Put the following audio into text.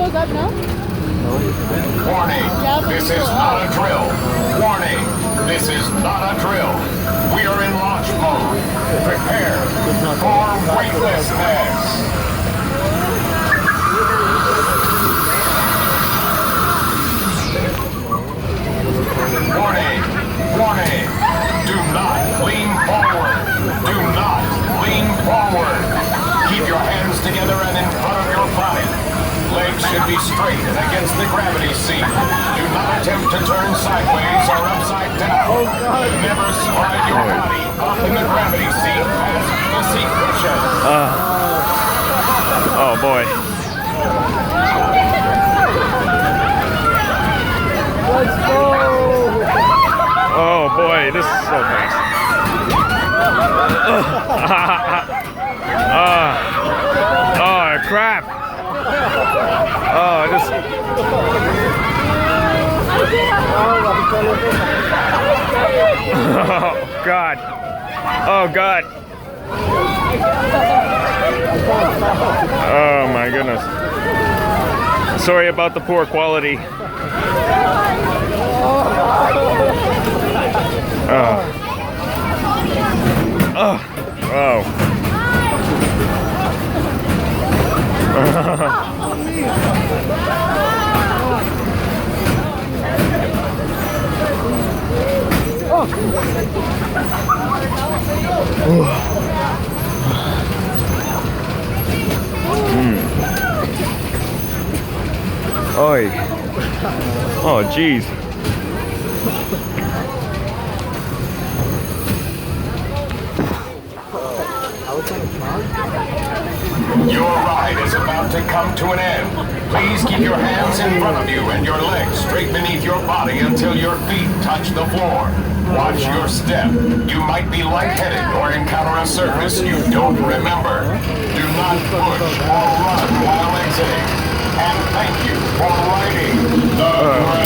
goes up now? Warning, this is not a drill. Warning, this is not a drill. We are in launch mode. Prepare for weightlessness. Warning, warning. Do not lean forward. Do not lean forward. Keep your hands together and in front of your body. Legs should be straight and against the gravity seat. Do not attempt to turn sideways or upside down. Never slide your body up in the gravity seat as the seat cushion. Oh boy. Let's go! Oh boy, this is so fast. Oh crap. Oh, just. Oh God. Oh God. Oh my goodness. Sorry about the poor quality. Oh. Oi. Oh, geez. Your ride is about to come to an end. Please keep your hands in front of you and your legs straight beneath your body until your feet touch the floor. Watch your step. You might be lightheaded or encounter a surface you don't remember. Do not push or run while exiting. And thank you for riding the